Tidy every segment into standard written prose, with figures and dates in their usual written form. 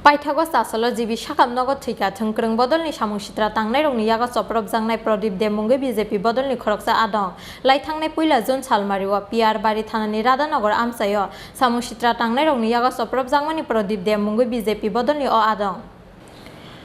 Paithago sasalo jibi sakam nogo thika thongkrong bodolni samung sitra tangnai rongni yaga soprop jangnai Pradip Demunge BJP bodolni khoroksa adong lai thangnai puila June salmariwa PR bari thanani Radhanagar amsayo samung sitra tangnai rongni yaga soprop jangmani Pradip Demunge BJP bodolni o adong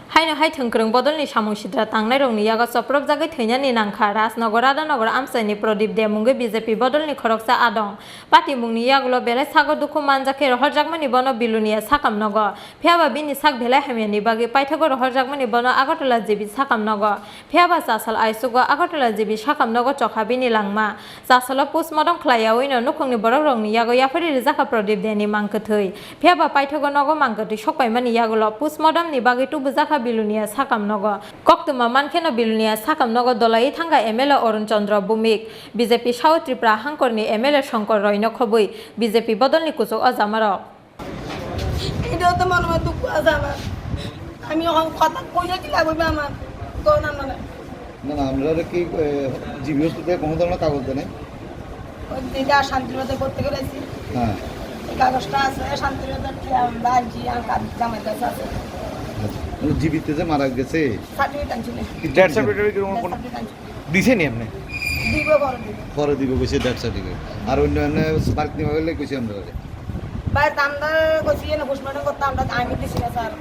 Haino hai thongkrong bodolni samung sitra tangnai rongni yaga soprop jagai theinani nangkha Rajnagar Radhanagar amsaini Pradip Demunge BJP bodolni khoroksa adong pati mungni yagulo belai sago dukhu manjake rohor jagmani bono bilunia sakam nogo phiaba bini sak belai hamiani bagi Paithago rohor jagmani bono Agartala jibi sakam nogo phiaba sasal aisugo Agartala jibi sakam nogo chokha bini langma sasalo postmortem khlaiawino nukhungni borok rongni yago yafari rijaka Pradip Deni mangkthei phiaba Paithago nogo mangkthei sokpaimani yagulo postmortem ni bagi tubujaka bilunia sakam nogo koktuma mankeno bilunia sakam nogo dolai thanga MLA Arun Chandra Bhumik BJP South Tripura Hangkorni MLA Shankar Roy khobui BJP bodolni kusuk ajamarok এটাও তো মনে হয় দুঃখ আছে আমার আমি এখন কথা কইলে কি লাগবে আমার কোন না না না আমরা কি জিবি হসপিটালে কোনো ধরনের কাগজ দেয় নাই ওই দিদা শান্তিবাদে করতে গেছি হ্যাঁ এই কাগজটা আছে শান্তিবাদে কি আমরা জি আর কাজ জামাই কাছে আছে মানে জীবিতে যে মারা গেছে সার্টিফিকেট আনছিল ডেথ সার্টিফিকেট কোন দিছে নি আপনি দিব পরে দিব কইছে ডেথ সার্টিফিকেট আর অন্য এমনি স্পার্ক নিবা গেলে কইছে আমরা ভাই আমরা কইছি না ঘোষণা করতে আমরা আমি দিছি না স্যার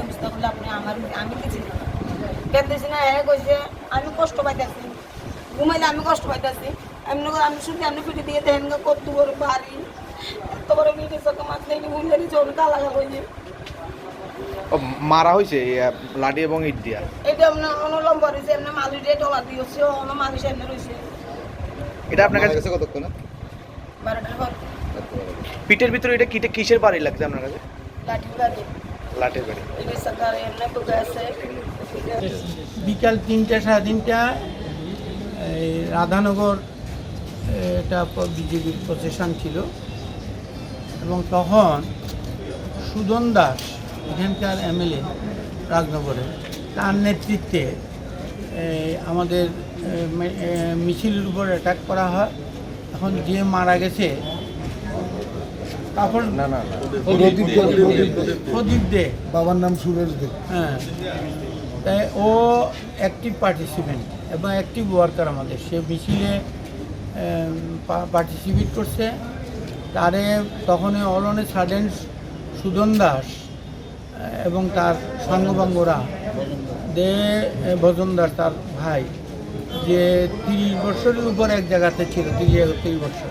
বুঝতে বলে আপনি আমি দিছি না কেন দিছি না হ্যাঁ কইছে আমি কষ্ট পাইতাছি ঘুমাইলে আমি কষ্ট পাইতাছি আমি শুনতে আমি ফিরে দিয়ে দেন কত বড় বাড়ি এত বড় মিটে সকা মাছ নেই ঘুমলে চোর কালা হইছে মারা হইছে লাঠি এবং ইট দিয়া এটা আমরা লম্বা রইছে এমনি মালু দিয়ে ডলা দিয়েছে অন্য মানুষ এমনি রইছে এটা আপনার কাছে কতক্ষণ 12টার পর পিঠের ভিতরে এটা কিসের বাড়ি লাগছে আপনার কাছে লাঠির বাড়ি এটা সরকার এমনি বুকে আছে বিকাল 3টা 3:30 রাধানগর এটা বিজেপির প্রসেশন ছিল এবং তখন সুদন দাস এখানকার MLA রাজনগরে তার নেতৃত্বে আমাদের মিছিলের উপর অ্যাটাক করা হয় এখন যে মারা গেছে তারপর প্রদীপ দে বাবার নাম সুরেশ দে হ্যাঁ তাই ও অ্যাক্টিভ পার্টিসিপেন্ট এবং অ্যাক্টিভ ওয়ার্কার আমাদের সে মিছিলে পার্টিসিপেট করছে তারে তখন অলনে সাডেন সুদন দাস এবং তার সাঙ্গবাঙ্গরা ভজন দাস তার ভাই যে 30 বছরের উপর এক জায়গাতে ছিল 30 বছর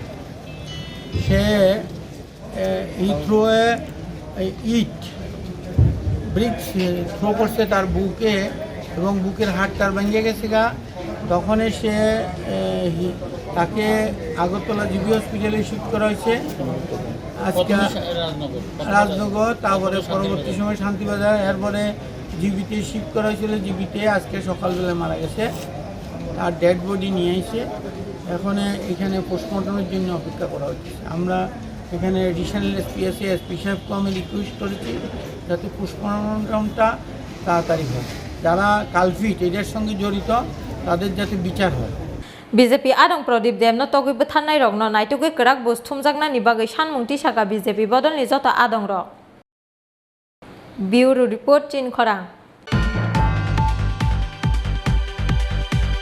সে ইট ব্রিক্স থ্রো করছে তার বুকে এবং বুকের হাড় তার ভেঙে গেছে গা তখন সে তাকে আগরতলা জিবি হসপিটালে শিফট করা হয়েছে আজকে রাজনগর তারপরে পরবর্তী সময় শান্তিবাজার এরপরে জিবিতে শিফট করা হয়েছিল জিবিতে আজকে সকালবেলায় মারা গেছে তার ডেড বডি নিয়ে এসে এখন এখানে পোস্টমর্টমের জন্য অপেক্ষা করা হচ্ছে আমরা এখানে এডিশনাল এসপি সাহেবকে আমি রিকোয়েস্ট করেছি যাতে পোস্টমর্টমটা তাড়াতাড়ি হয় যারা কালফিট এদের সঙ্গে জড়িত তাদের যাতে বিচার হয় BJP adong Pradip Demno togui buthanai rokno naitugui krak bus thumjaknani bagui sanmungti saka BJP bodolni joto adong rok Bureau Report Chin Khorang